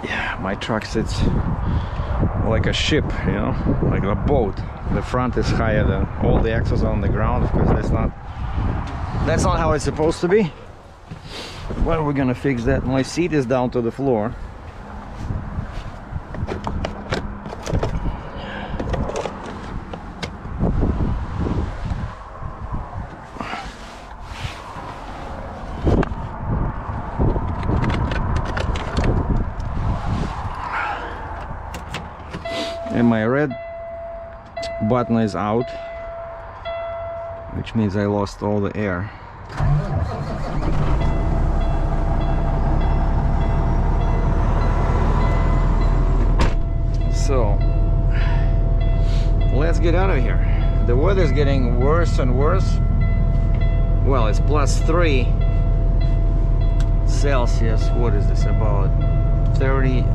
Yeah, my truck sits like a ship, you know, like a boat. The front is higher than all the axles on the ground. Of course, that's not how it's supposed to be. Well, we're gonna fix that. My seat is down to the floor. And my red button is out, which means I lost all the air. So let's get out of here. The weather's getting worse and worse. Well, it's +3 Celsius. What is this, about 30,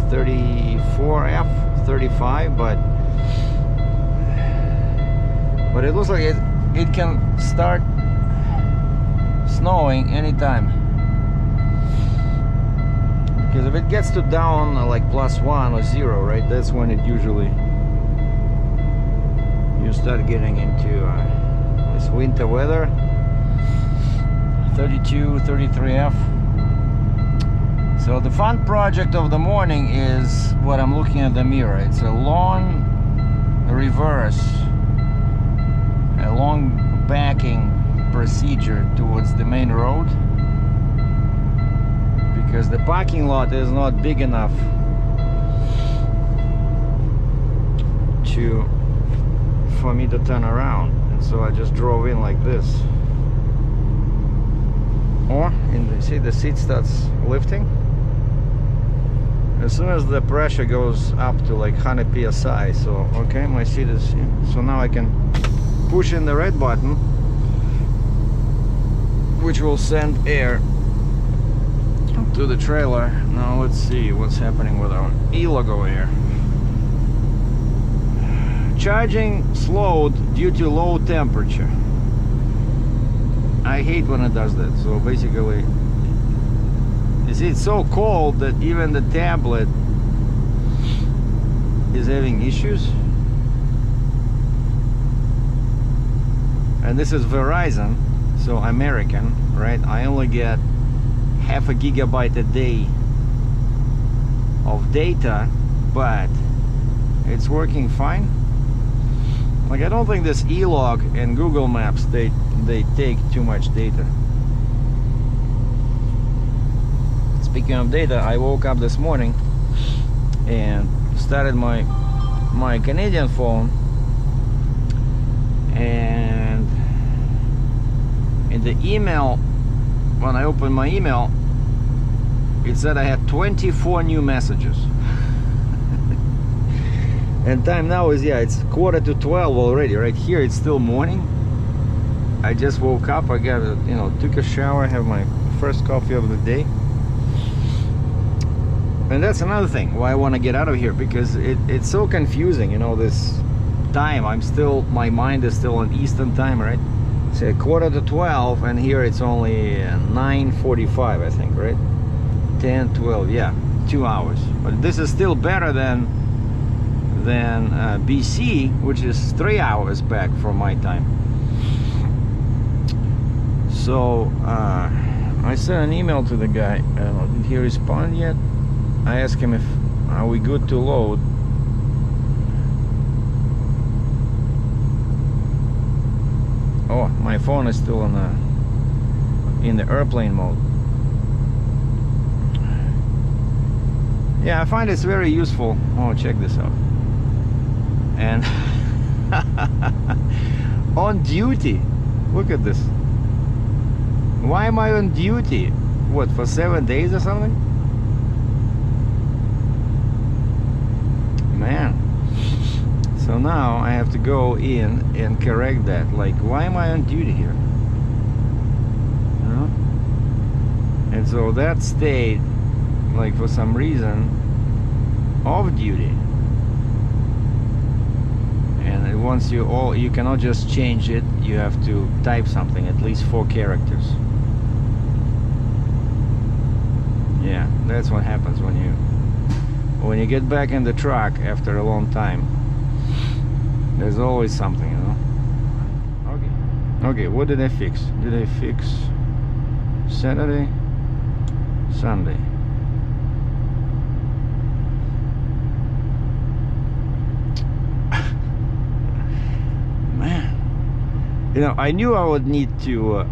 34 F, 35, but it looks like it can start snowing anytime. Because if it gets to down like +1 or 0, right, that's when it usually, you start getting into this winter weather. 32, 33 F. So the fun project of the morning is what I'm looking at the mirror. It's a long reverse, a long backing procedure towards the main road, because the parking lot is not big enough for me to turn around, and so I just drove in like this. See, the seat starts lifting. As soon as the pressure goes up to like 100 psi, so okay, my seat is, so now I can push in the red button, which will send air to the trailer. Now let's see what's happening with our e-logo here. Charging slowed due to low temperature. I hate when it does that. So basically, you see, it's so cold that even the tablet is having issues. And this is Verizon, so American, right? I only get half a gigabyte a day of data, but it's working fine. Like, I don't think this e-log and Google Maps, they take too much data. Speaking of data, I woke up this morning and started my Canadian phone, and in the email, when I opened my email, it said I had 24 new messages. And time now is, yeah, it's 11:45 already. Right here it's still morning. I just woke up, I got a, took a shower, have my first coffee of the day. And that's another thing why I want to get out of here, because it's so confusing, this time. My mind is still on Eastern time, right? Say 11:45, and here it's only 9:45, I think, right? 10, 12, yeah, 2 hours. But this is still better than BC, which is 3 hours back from my time. So I sent an email to the guy. Did he respond yet? I asked him if are we good to load. Oh, my phone is still in the airplane mode. Yeah, I find it's very useful. Oh, check this out. And on duty, look at this. Why am I on duty? What, for 7 days or something? Man. So now I have to go in and correct that. Like, why am I on duty here? And so that stayed, like, for some reason, off duty. And once you cannot just change it, you have to type something, at least 4 characters. Yeah, that's what happens when when you get back in the truck after a long time, there's always something, you know. Okay, what did I fix? Did I fix Saturday, Sunday? Man, you know, I knew I would need to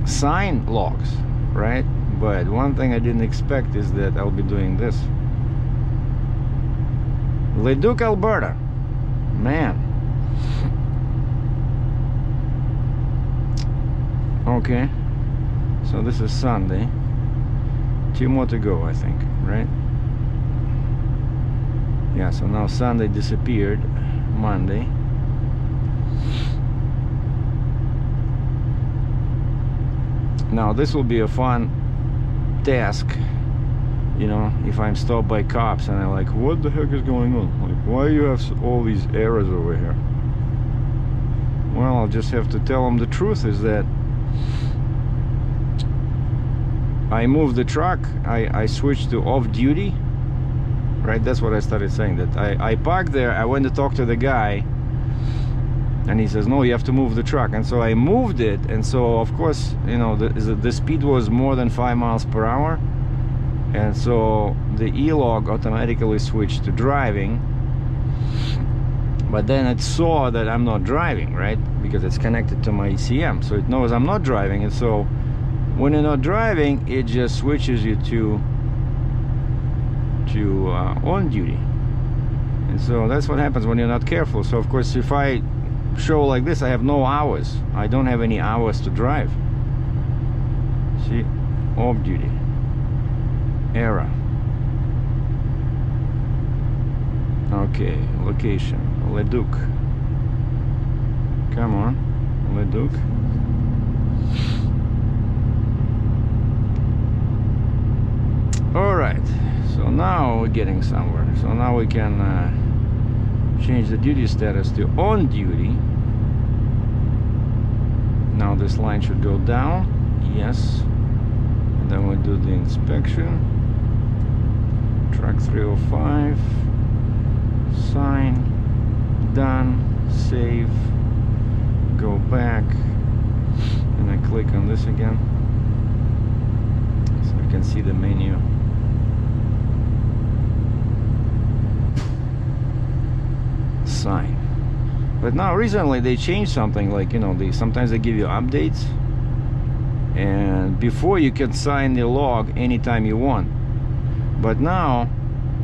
sign logs, right? But one thing I didn't expect is that I'll be doing this. Leduc, Alberta. Man. Okay. So this is Sunday. 2 more to go, I think, right? Yeah, so now Sunday disappeared. Monday. Now this will be a fun task, you know, if I'm stopped by cops and I'm like, what the heck is going on? Like, why you have all these errors over here? Well, I'll just have to tell them the truth is that I moved the truck, I switched to off-duty, right? That's what I started saying, that I parked there, I went to talk to the guy, and he says, no, you have to move the truck. And so I moved it, and so of course, you know, the speed was more than 5 miles per hour, and so the E-log automatically switched to driving. But then it saw that I'm not driving, right? Because it's connected to my ECM, so it knows I'm not driving. And so when you're not driving, it just switches you to on duty. And so that's what happens when you're not careful. So of course, if I show like this, I have no hours. I don't have any hours to drive. See, off duty, error. Okay, location, Leduc. Come on, Leduc. All right, so now we're getting somewhere. So now we can change the duty status to on duty. Now this line should go down, yes. And then we'll do the inspection. Truck 305. Sign, done, save, go back, and I click on this again so I can see the menu. Sign. But now recently they changed something, like, you know, sometimes they give you updates, and before you can sign the log anytime you want, but now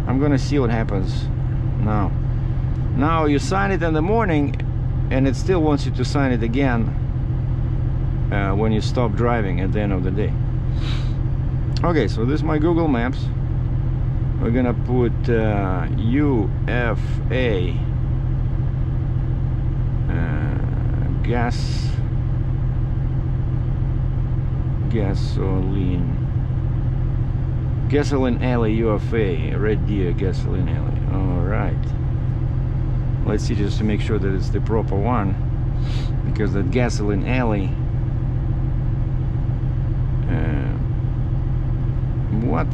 I'm gonna see what happens. Now you sign it in the morning and it still wants you to sign it again when you stop driving at the end of the day. Okay, so this is my Google Maps. We're gonna put UFA gasoline alley UFA, Red Deer gasoline alley. All right, let's see, just to make sure that it's the proper one, because that gasoline alley, what?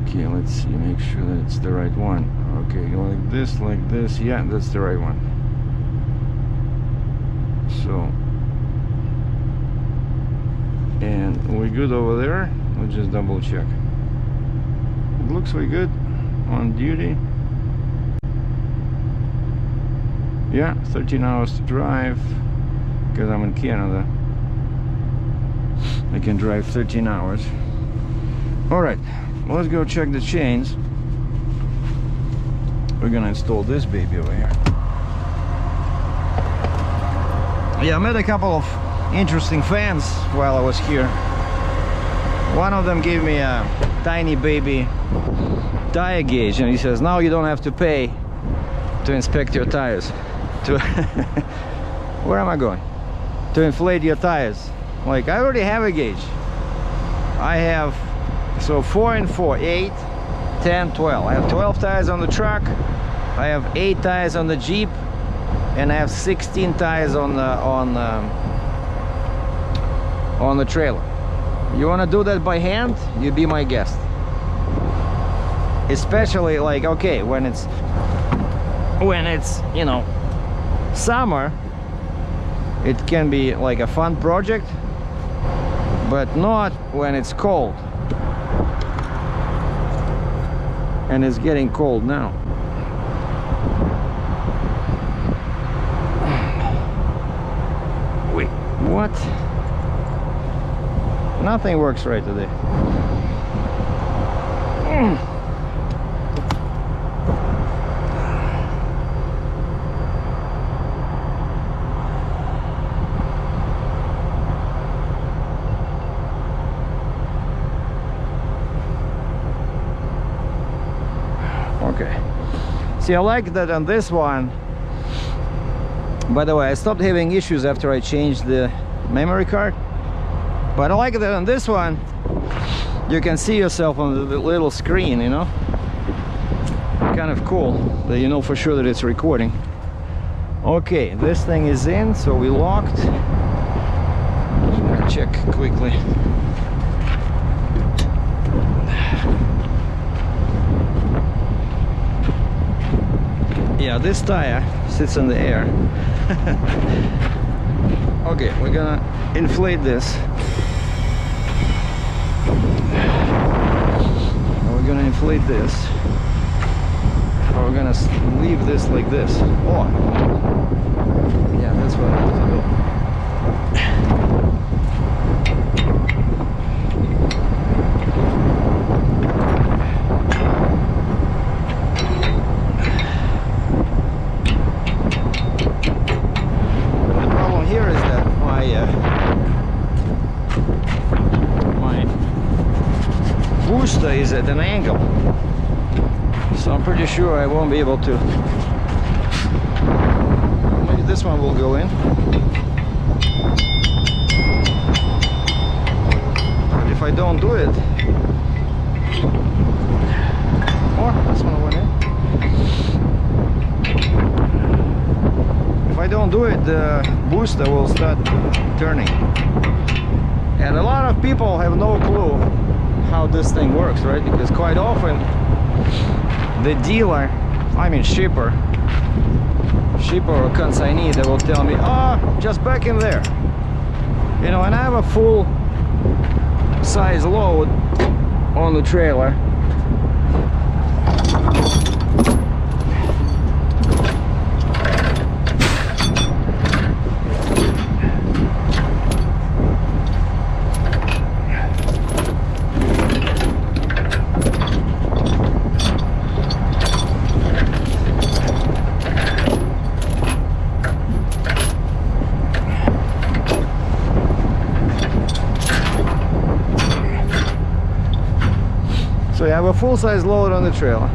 Okay, let's see, make sure that it's the right one. Okay, go like this, yeah, that's the right one. So, and we're good over there. We'll just double check. It looks like good. On duty. Yeah, 13 hours to drive, because I'm in Canada. I can drive 13 hours. Alright, let's go check the chains. We're gonna install this baby over here. Yeah, I met a couple of interesting fans while I was here. One of them gave me a tiny baby tire gauge, and he says, now you don't have to pay to inspect your tires. Where am I going? To inflate your tires. Like, I already have a gauge. I have, so 4 and 4, 8, 10, 12. I have 12 tires on the truck, I have 8 tires on the Jeep, and I have 16 tires on the trailer. You want to do that by hand? You be my guest. Especially like, okay, when it's you know, summer, it can be like a fun project, but not when it's cold. And it's getting cold now. Wait, what? Nothing works right today. Okay. See, I like that on this one. By the way, I stopped having issues after I changed the memory card. But I like that on this one, you can see yourself on the little screen, you know? Kind of cool that you know for sure that it's recording. Okay, this thing is in, so we locked. I'm gonna check quickly. Yeah, this tire sits in the air. Okay, we're gonna inflate this. We're gonna inflate this. Or we're gonna leave this like this. Oh, yeah, that's what I have to do. Is at an angle, so I'm pretty sure I won't be able to. Maybe this one will go in, but if I don't do it, or this one went in. If I don't do it, the booster will start turning, and a lot of people have no clue how this thing works, right? Because quite often the dealer, I mean shipper or consignee, they will tell me, oh, just back in there, you know, and I have a full size load on the trailer. So I have a full-size load on the trailer,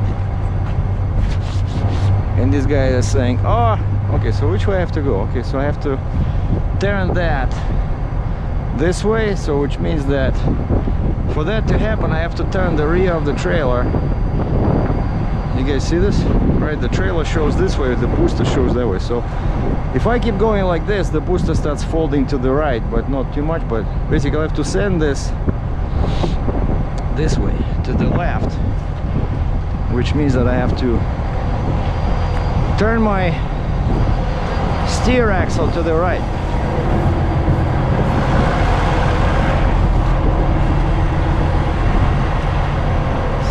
and this guy is saying, oh, okay, so which way I have to go? Okay, so I have to turn that this way, so which means that for that to happen I have to turn the rear of the trailer. You guys see this? Right, the trailer shows this way, the booster shows that way. So if I keep going like this, the booster starts folding to the right, but not too much. But basically I have to send this way to the left, which means that I have to turn my steer axle to the right.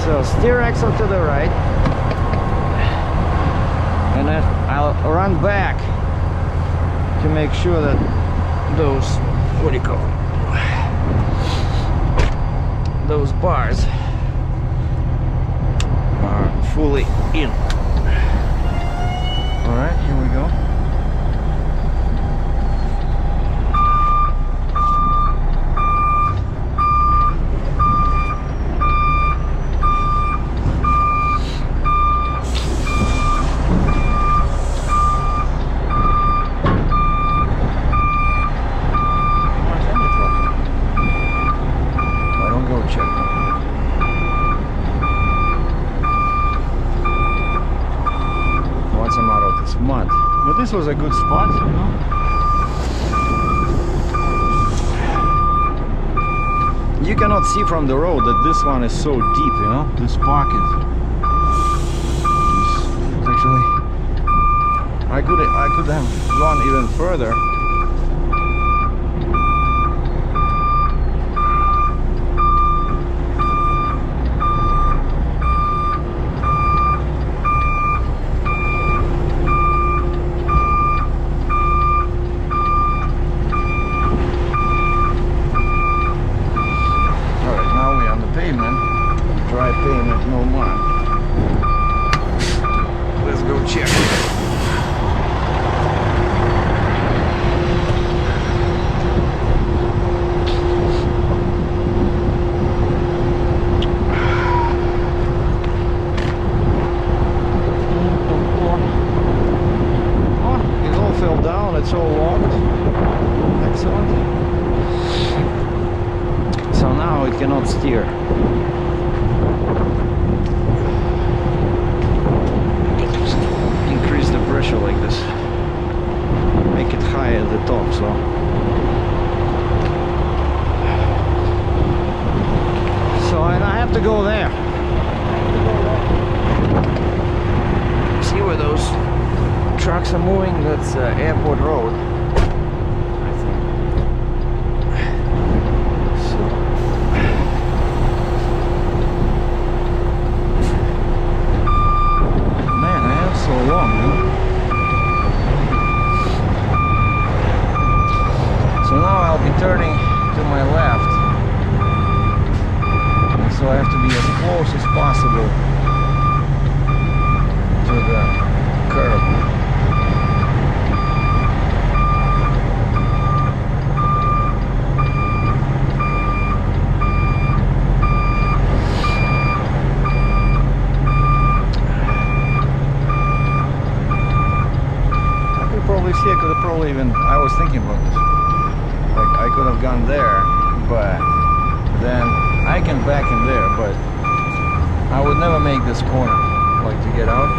So steer axle to the right, and then I'll run back to make sure that those, what do you call them, those bars are fully in. All right, here we go. mud. But this was a good spot, you know. You cannot see from the road that this one is so deep, you know. This pocket is actually, I could have gone even further. Dry pavement, no mud. Let's go check. Oh, it all fell down, it's all locked. Excellent. So now it cannot steer. Pressure like this, make it high at the top. So I have to go there. See where those trucks are moving? That's Airport Road, I think. So man, I have so long, huh? So now I'll be turning to my left, and so I have to be as close as possible to the curb. I could probably see, I could have probably even, I was thinking about this. Like I could have gone there, but then I can back in there, but I would never make this corner, like to get out.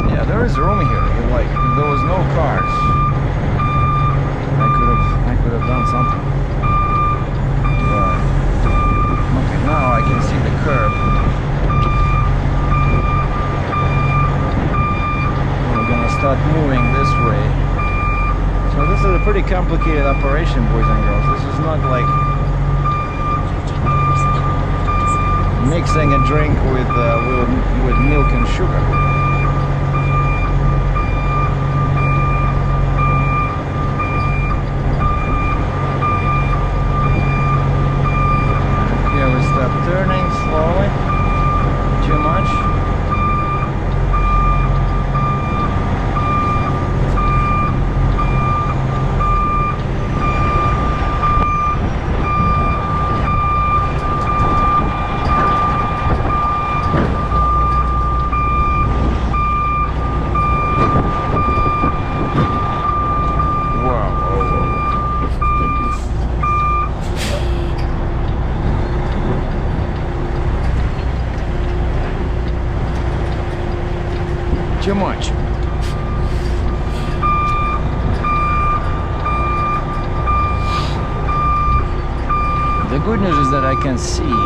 Yeah, there is room here, like if there was no cars, I could have done something. But okay, now I can see the curb. We're gonna start moving this way. So this is a pretty complicated operation, boys and girls. This is not like mixing a drink with milk and sugar. Turning slowly, too much. Too much. The good news is that I can see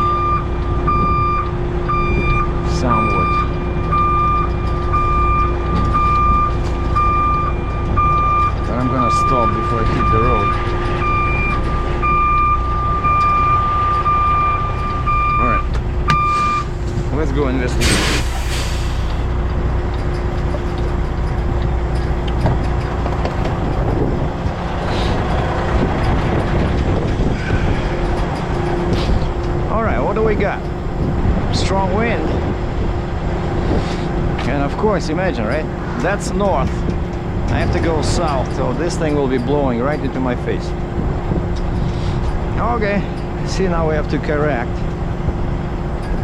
somewhat. But I'm gonna stop before I hit the road. Alright. Let's go investigate. What do we got? Strong wind. And of course, imagine, right? That's north. I have to go south, so this thing will be blowing right into my face. Okay, see, now we have to correct.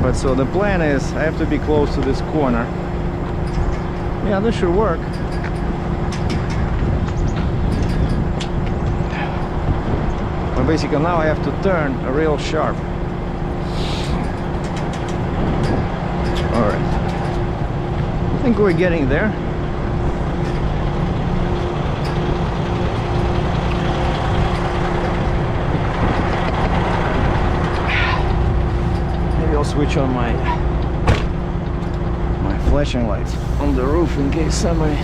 But so the plan is I have to be close to this corner. Yeah, this should work. But basically now I have to turn real sharp. Alright. I think we're getting there. Maybe I'll switch on my flashing lights on the roof in case somebody...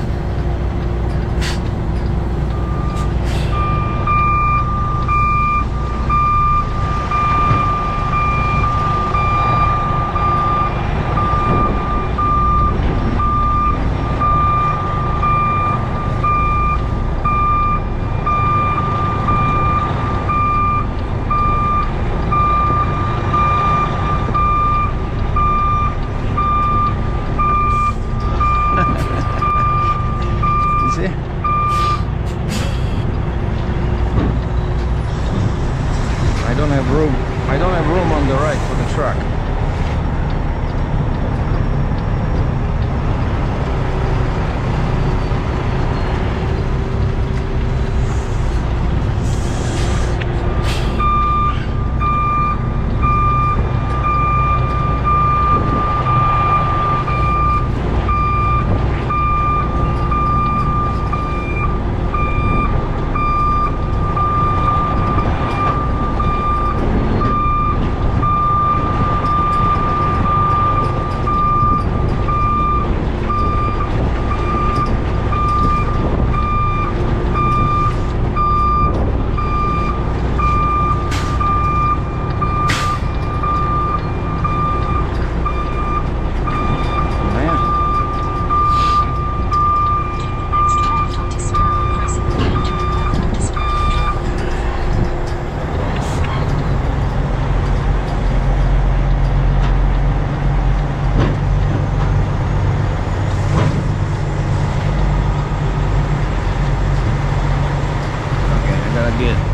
I don't have room on the right for the truck.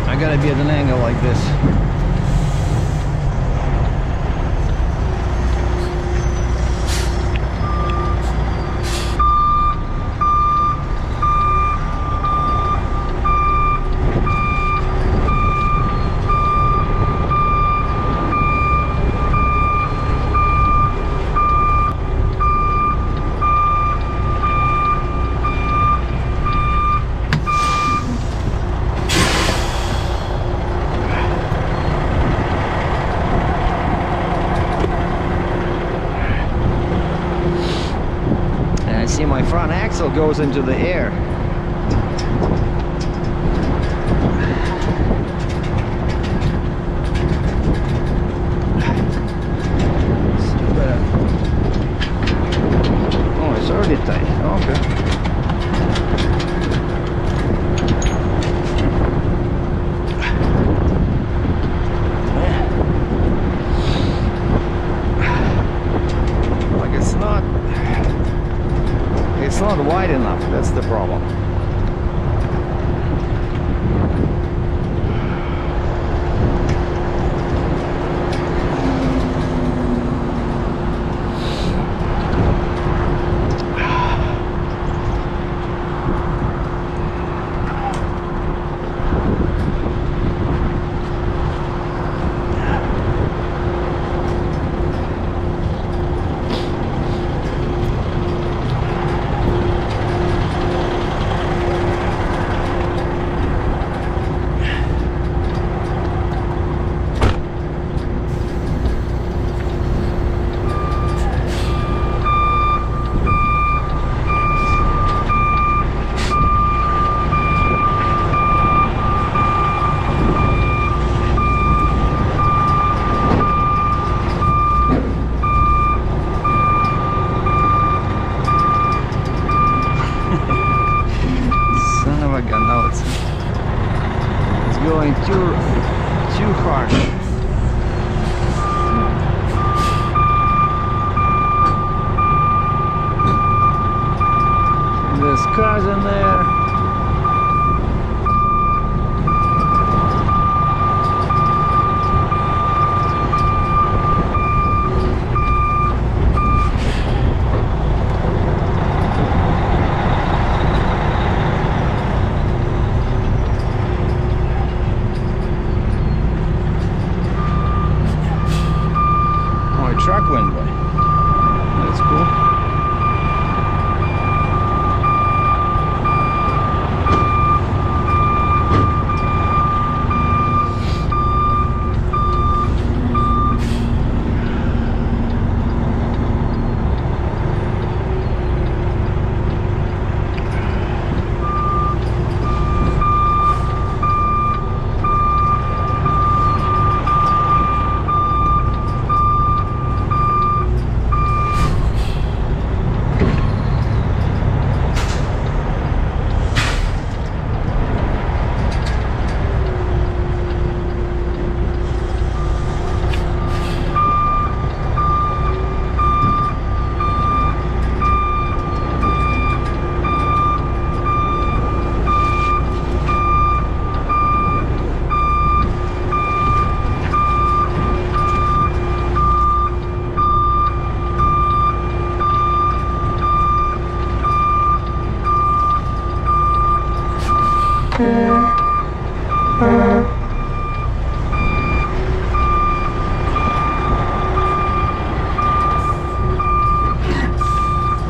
I gotta be at an angle like this. See, my front axle goes into the air. Oh, it's already tight. Okay. It's not wide enough, that's the problem. truck went by. That's cool.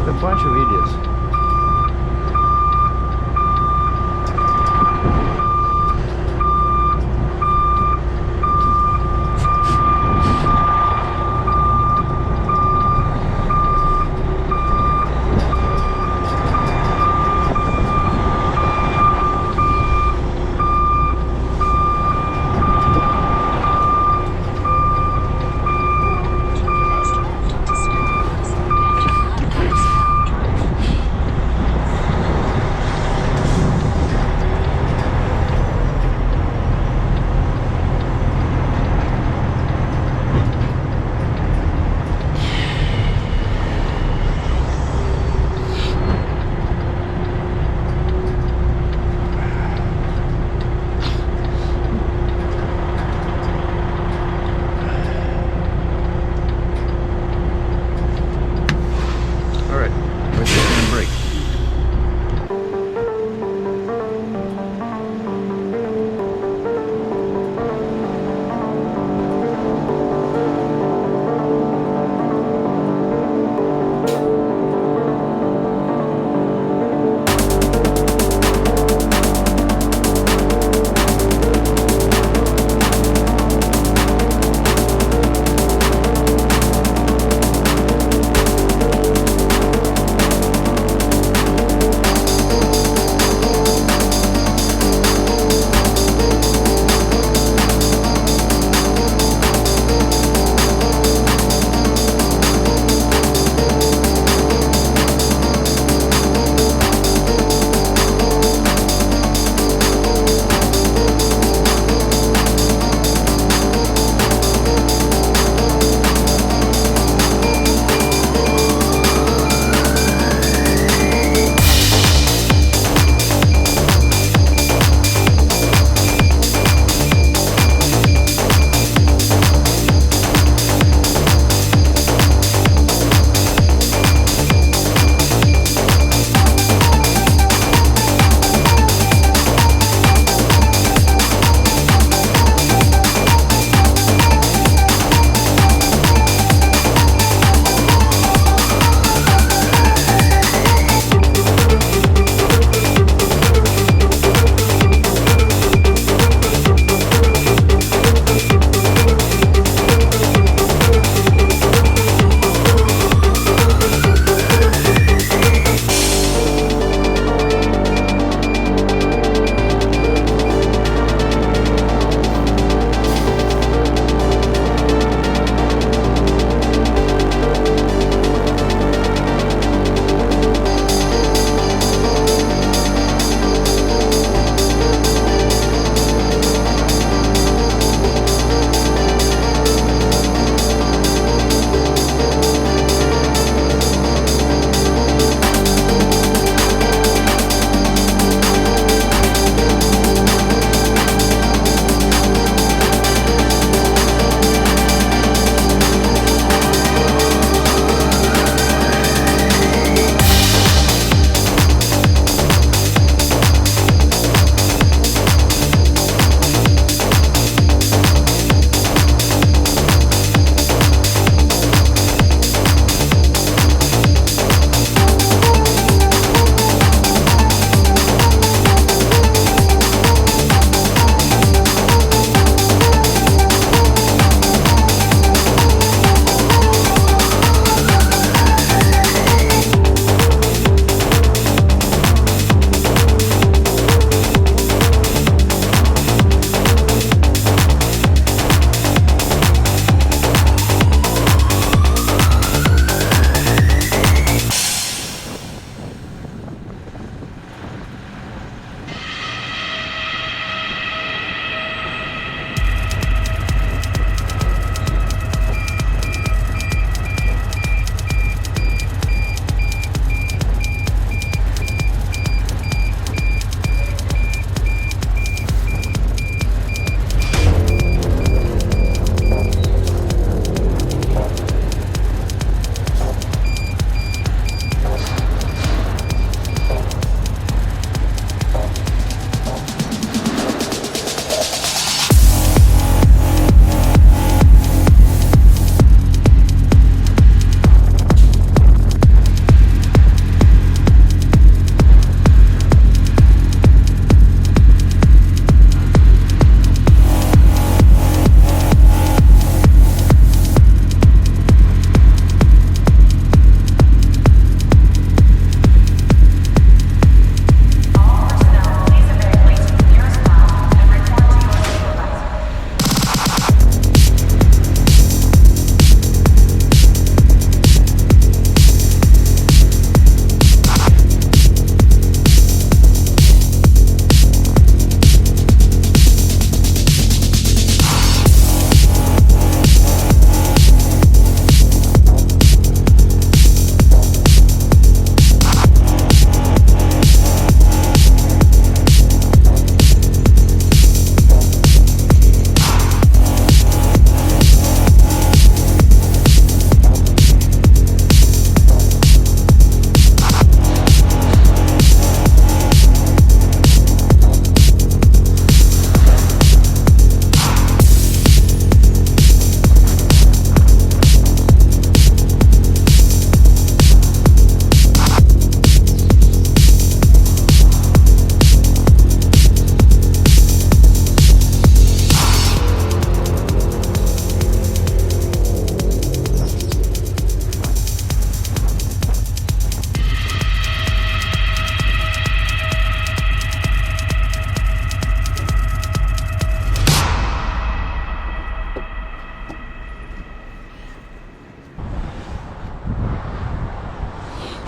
What a bunch of idiots.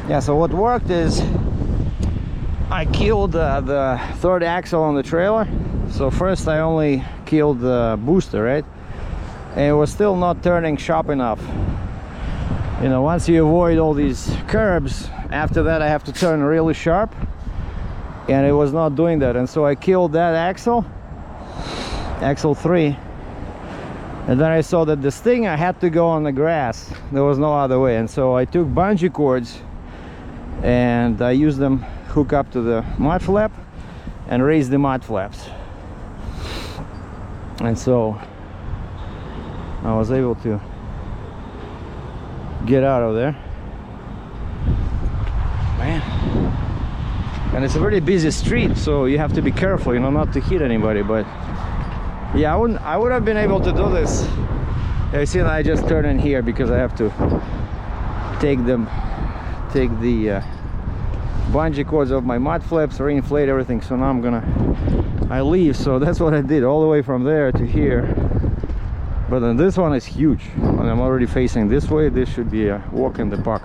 Yeah, so what worked is I killed the third axle on the trailer. So first I only killed the booster, right? And it was still not turning sharp enough. You know, once you avoid all these curbs, after that I have to turn really sharp, and it was not doing that. And so I killed that axle 3, and then I saw that this thing I had to go on the grass. There was no other way. And so I took bungee cords and I used them hook up to the mud flap and raise the mud flaps. And so I was able to get out of there. Man, and it's a very busy street, so you have to be careful, you know, not to hit anybody. But yeah, I would have been able to do this. You see, I just turn in here because I have to take the bungee cords of my mud flaps, reinflate everything. So now I leave. So that's what I did, all the way from there to here. But then this one is huge, and I'm already facing this way. This should be a walk in the park.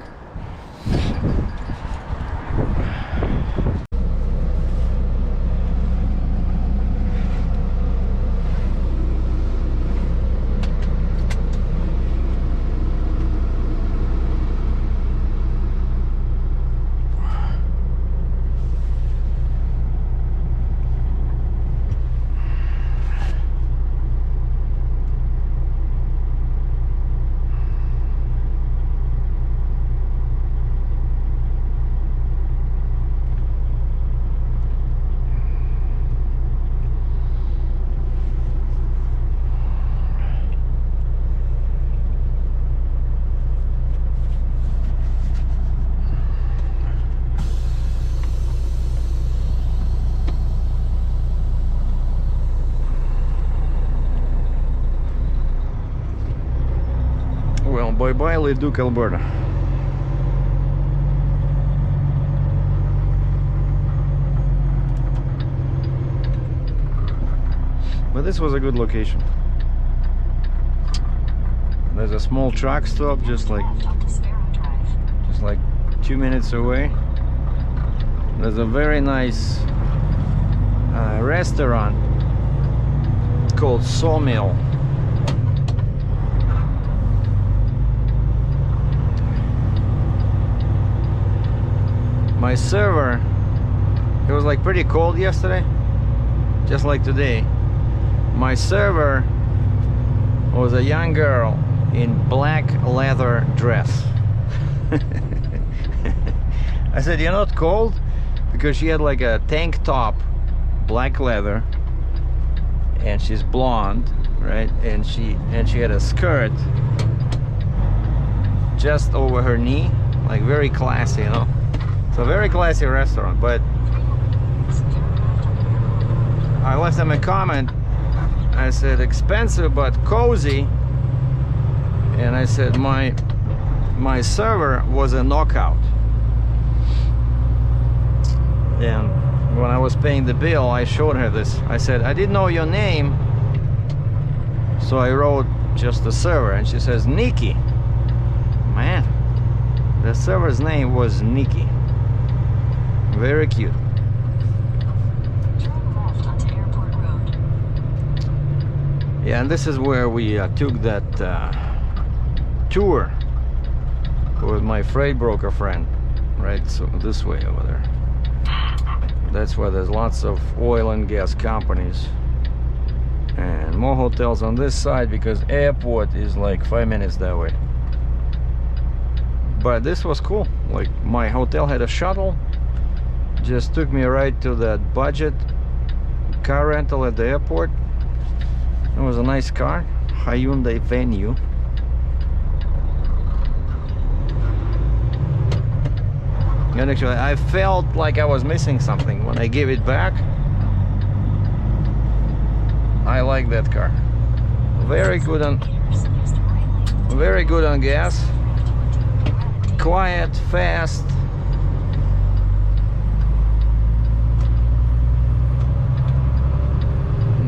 Well, bye-bye Leduc, Alberta. But this was a good location. There's a small truck stop just like 2 minutes away. There's a very nice restaurant called Sawmill. My server, it was like pretty cold yesterday, just like today. My server was a young girl in black leather dress. I said, "You're not cold?" Because she had like a tank top, black leather, and she's blonde, right? And she had a skirt just over her knee, like very classy, you know. It's a very classy restaurant. But I left them a comment. I said, expensive but cozy. And I said, my server was a knockout. And when I was paying the bill, I showed her this. I said, I didn't know your name, so I wrote just the server. And she says, Nikki. Man, the server's name was Nikki. Very cute. Yeah, and this is where we took that tour with my freight broker friend, right? So this way over there. That's where there's lots of oil and gas companies and more hotels on this side, because airport is like 5 minutes that way. But this was cool. Like, my hotel had a shuttle, just took me right to that budget car rental at the airport. It was a nice car, Hyundai Venue. And actually, I felt like I was missing something when I gave it back. I like that car. Very good on gas. Quiet, fast.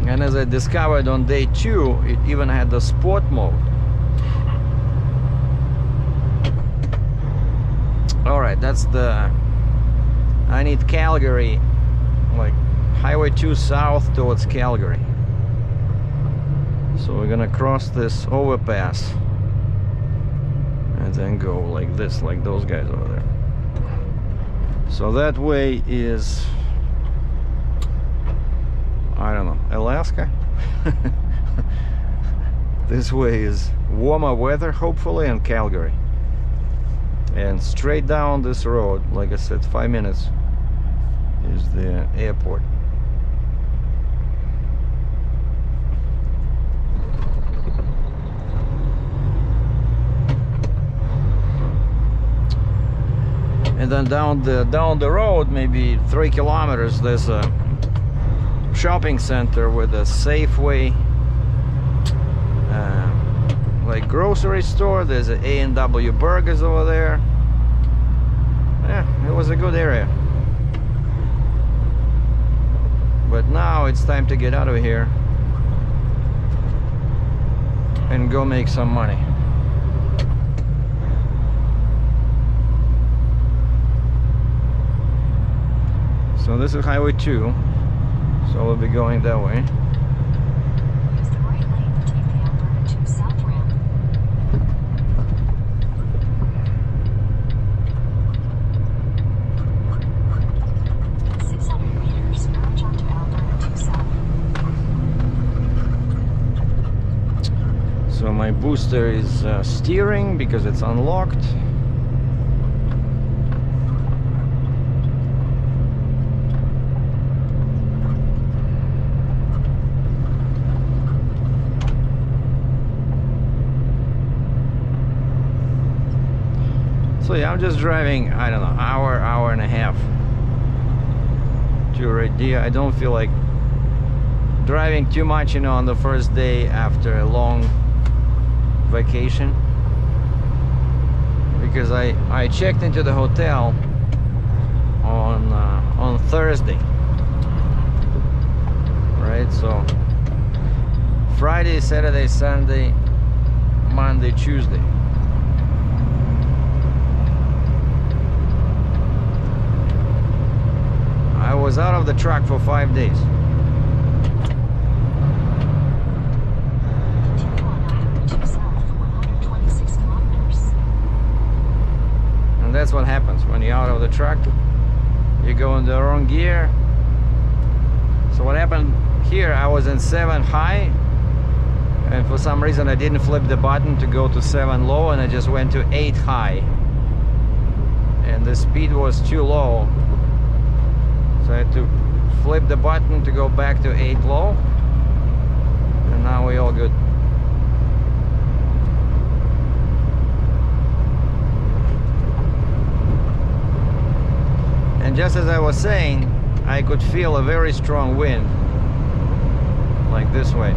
And as I discovered on day 2, it even had the sport mode. All right, right, that's the, I need Calgary, like Highway 2 south towards Calgary. So we're gonna cross this overpass and then go like this, like those guys over there. So that way is, I don't know, Alaska? This way is warmer weather, hopefully, and Calgary. And straight down this road, like I said, 5 minutes, is the airport. And then down the road, maybe 3 kilometers, there's a shopping center with a Safeway, like grocery store. There's an A&W Burgers over there. Yeah, it was a good area. But now it's time to get out of here and go make some money. So this is Highway 2, so we'll be going that way. Use the right lane to take the Alberta 2 south ramp. In 600 meters, merge onto Alberta 2 south. So my booster is steering because it's unlocked. So yeah, I'm just driving, I don't know, hour and a half to Red Deer. I don't feel like driving too much, you know, on the first day after a long vacation, because I checked into the hotel on Thursday, right? So Friday, Saturday, Sunday, Monday, Tuesday. I was out of the truck for 5 days. Continue on Highway 2 south for 126 kilometers. And that's what happens when you're out of the truck. You go in the wrong gear. So what happened here, I was in 7 high, and for some reason I didn't flip the button to go to 7 low, and I just went to 8 high. And the speed was too low. So I had to flip the button to go back to 8 low, and now we're all good. And just as I was saying, I could feel a very strong wind, like this way.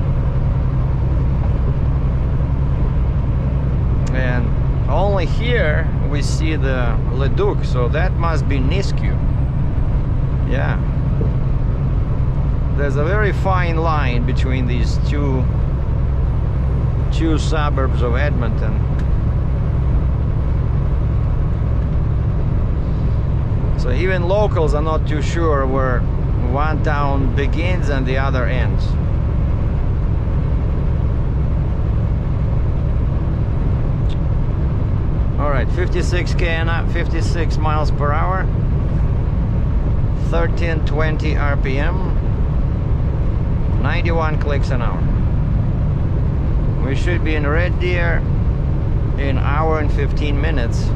And only here we see the Leduc, so that must be Nisku. Yeah, there's a very fine line between these two suburbs of Edmonton. So even locals are not too sure where one town begins and the other ends. All right, 56 miles per hour. 1320 RPM, 91 clicks an hour. We should be in Red Deer in an hour and 15 minutes,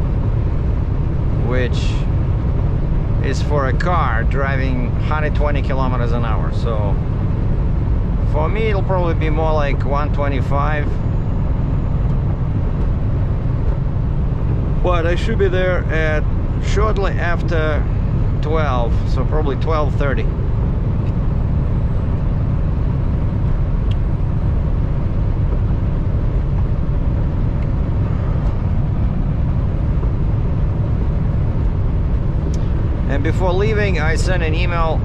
which is for a car driving 120 kilometers an hour. So for me it'll probably be more like 125, but I should be there at shortly after 12, so probably 12:30. And before leaving, I sent an email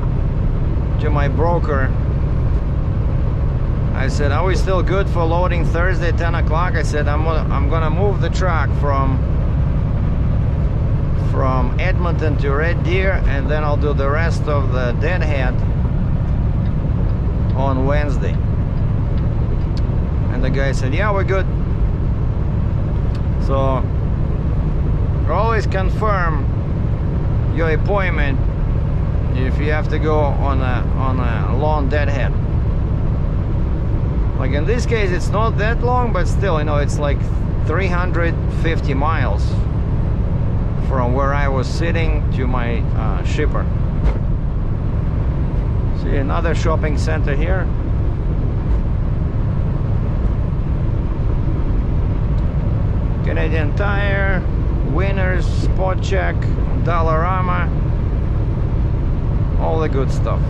to my broker. I said, are we still good for loading Thursday 10 o'clock? I said, I'm gonna move the truck from from Edmonton to Red Deer, and then I'll do the rest of the Deadhead on Wednesday. And the guy said, yeah, we're good. So always confirm your appointment if you have to go on a long Deadhead. Like in this case, it's not that long, but still, you know, it's like 350 miles from where I was sitting to my shipper. See, another shopping center here. Canadian Tire, Winners, Spot Check, Dollarama, all the good stuff.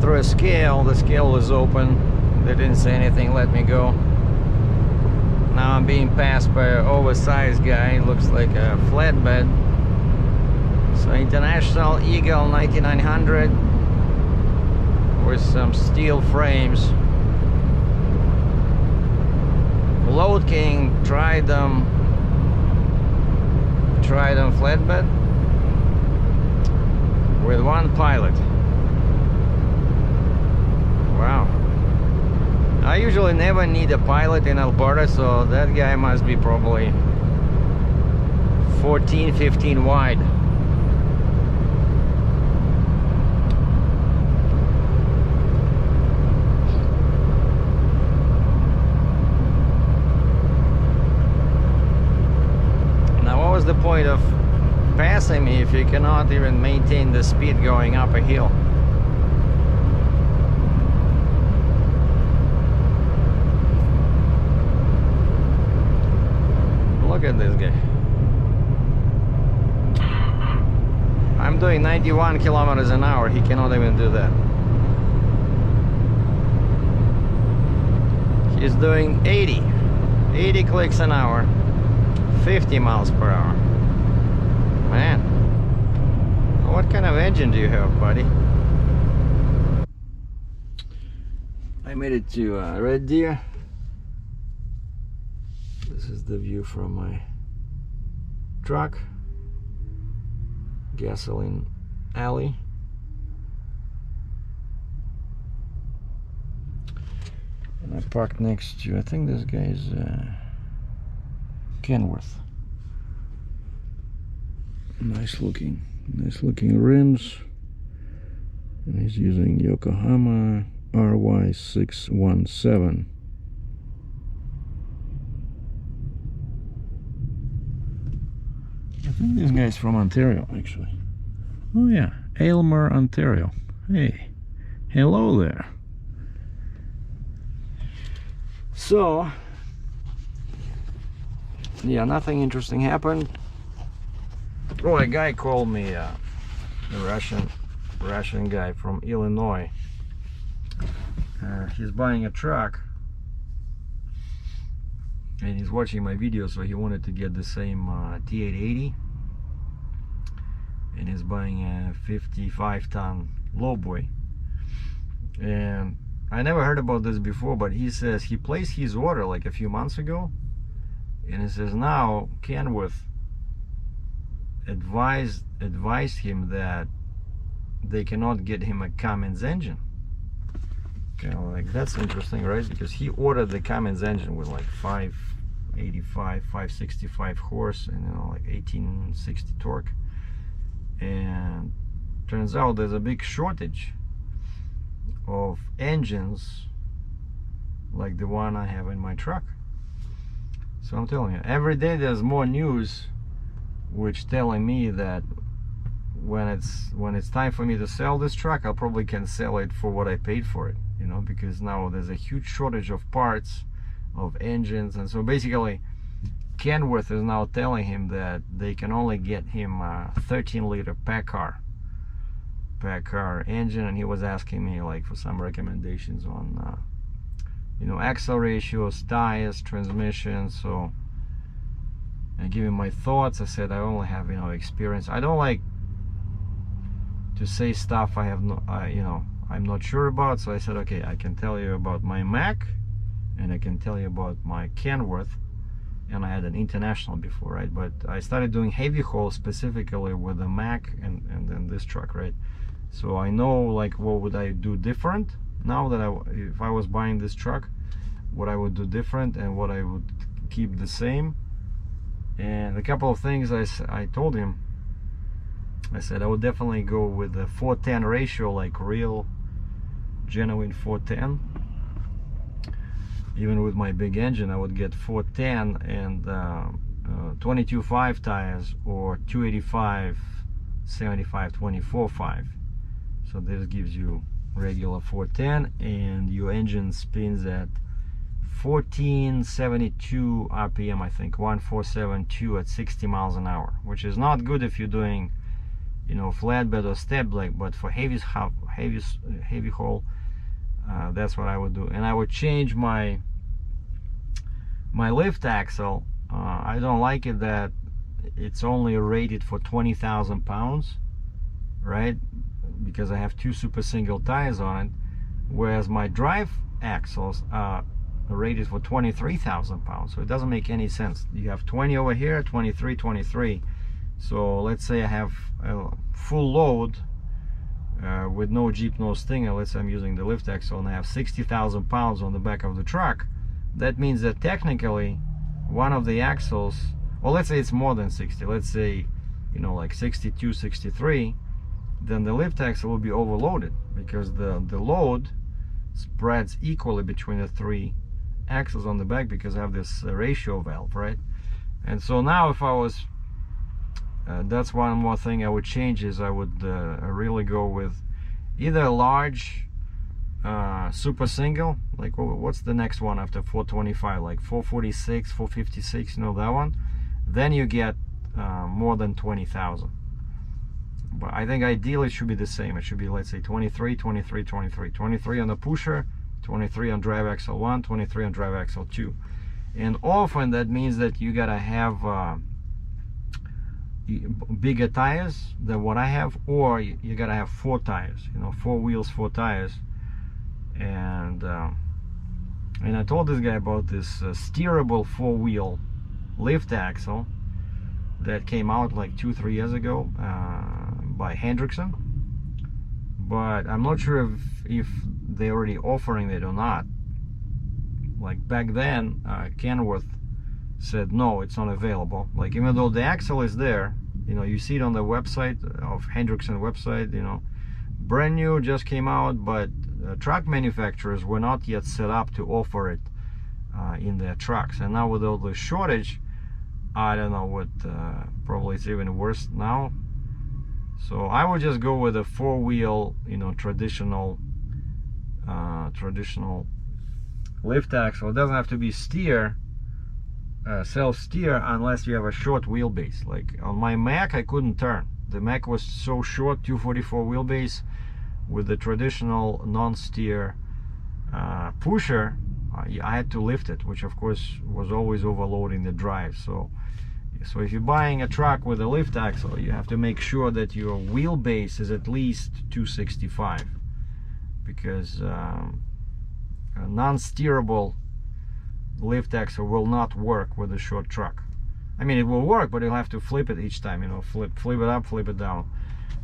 Through a scale, the scale was open, they didn't say anything, let me go. Now I'm being passed by an oversized guy, looks like a flatbed. So International Eagle 9900 with some steel frames. Load King Tridem flatbed with one pilot. Wow. I usually never need a pilot in Alberta, so that guy must be probably 14, 15 wide. Now, what was the point of passing me if you cannot even maintain the speed going up a hill? Look at this guy. I'm doing 91 kilometers an hour. He cannot even do that. He's doing 80 clicks an hour, 50 miles per hour. Man, what kind of engine do you have, buddy? I made it to Red Deer. This is the view from my truck. Gasoline alley. And I parked next to, I think this guy is Kenworth. Nice looking rims. And he's using Yokohama RY617. I think this guy's from Ontario, actually. Oh yeah, Aylmer, Ontario. Hey, hello there. So, yeah, nothing interesting happened. Oh, a guy called me, a Russian guy from Illinois. He's buying a truck. And he's watching my video, so he wanted to get the same T880, and he's buying a 55-ton lowboy. And I never heard about this before, but he says he placed his order like a few months ago, and he says now Kenworth advised him that they cannot get him a Cummins engine. Kind of like, that's interesting, right? Because he ordered the Cummins engine with like 565 horse and, you know, like 1860 torque, and turns out there's a big shortage of engines like the one I have in my truck. So I'm telling you, every day there's more news which telling me that when it's time for me to sell this truck, I probably can sell it for what I paid for it, you know, because now there's a huge shortage of parts, of engines. And so basically Kenworth is now telling him that they can only get him a 13-liter pack car car engine, and he was asking me like for some recommendations on you know, axle ratios, tires, transmission. So I gave him my thoughts. I said I only have, you know, experience. I don't like to say stuff I have no, you know, I'm not sure about. So I said, okay, I can tell you about my Mac, and I can tell you about my Kenworth, and I had an International before, right? But I started doing heavy haul specifically with the Mac and then this truck, right? So I know like what would I do different now that if I was buying this truck, what I would do different and what I would keep the same. And a couple of things I told him, I said I would definitely go with the 4:10 ratio, like real genuine 4:10. Even with my big engine, I would get 4:10 and 22.5 tires, or 285 75 24.5. So this gives you regular 4:10, and your engine spins at 1472 RPM, I think 1472 at 60 miles an hour, which is not good if you're doing, you know, flatbed or step leg, but for heavy haul, that's what I would do. And I would change my lift axle. I don't like it that it's only rated for 20,000 pounds, right? Because I have 2 super single tires on it, whereas my drive axles are rated for 23,000 pounds. So it doesn't make any sense. You have 20 over here, 23, 23. So let's say I have a full load with no Jeep, no Stinger. Let's say I'm using the lift axle and I have 60,000 pounds on the back of the truck. That means that technically one of the axles, well, let's say it's more than 60, let's say, you know, like 62, 63, then the lift axle will be overloaded because the load spreads equally between the 3 axles on the back, because I have this ratio valve, right? And so now if I was that's one more thing I would change, is I would really go with either a large super single, like what's the next one after 425, like 446, 456, you know, that one. Then you get more than 20,000. But I think ideally it should be the same. It should be, let's say, 23, 23, 23, 23 on the pusher, 23 on drive axle 1, 23 on drive axle 2. And often that means that you gotta have bigger tires than what I have, or you gotta have 4 tires, you know, 4 wheels, 4 tires. And I told this guy about this steerable 4-wheel lift axle that came out like 2-3 years ago by Hendrickson, but I'm not sure if they're already offering it or not. Like back then, Kenworth said no, it's not available. Like, even though the axle is there, you know, you see it on the website of Hendrickson website, you know, brand new, just came out, but truck manufacturers were not yet set up to offer it in their trucks. And now with all the shortage, I don't know what, probably it's even worse now. So I would just go with a 4-wheel, you know, traditional lift axle. It doesn't have to be self-steer unless you have a short wheelbase. Like on my Mac, I couldn't turn. The Mac was so short, 244 wheelbase. With the traditional non-steer pusher, I had to lift it, which of course was always overloading the drive. So if you're buying a truck with a lift axle, you have to make sure that your wheelbase is at least 265, because a non-steerable lift axle will not work with a short truck. I mean, it will work, but you'll have to flip it each time, you know, flip it up, flip it down.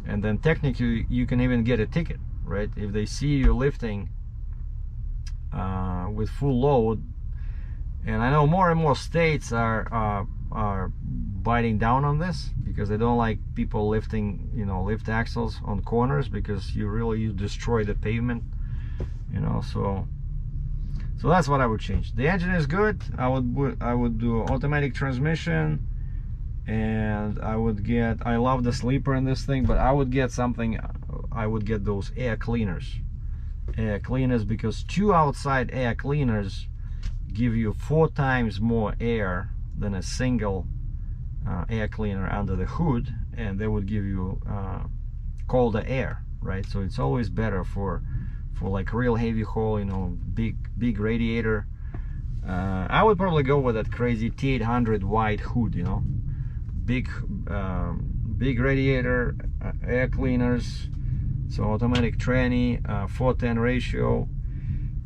And then technically you can even get a ticket, right? If they see you lifting with full load. And I know more and more states are biting down on this, because they don't like people lifting, you know, lift axles on corners, because you destroy the pavement, you know. So that's what I would change. The engine is good. I would do automatic transmission, and I love the sleeper in this thing, but I would get something. I would get those air cleaners, because 2 outside air cleaners give you 4 times more air than a single air cleaner under the hood, and they would give you colder air. right? So it's always better for like real heavy haul, you know, big radiator. I would probably go with that crazy T800 wide hood, you know, big radiator, air cleaners, so automatic tranny, 4:10 ratio,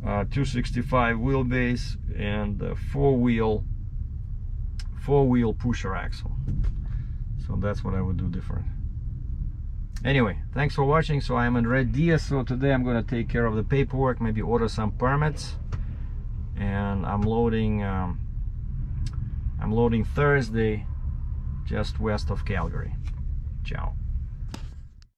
265 wheelbase, and four wheel pusher axle. So that's what I would do different. Anyway, thanks for watching. So I'm in Red Deer, so today I'm going to take care of the paperwork, maybe order some permits, and I'm loading Thursday just west of Calgary. Ciao.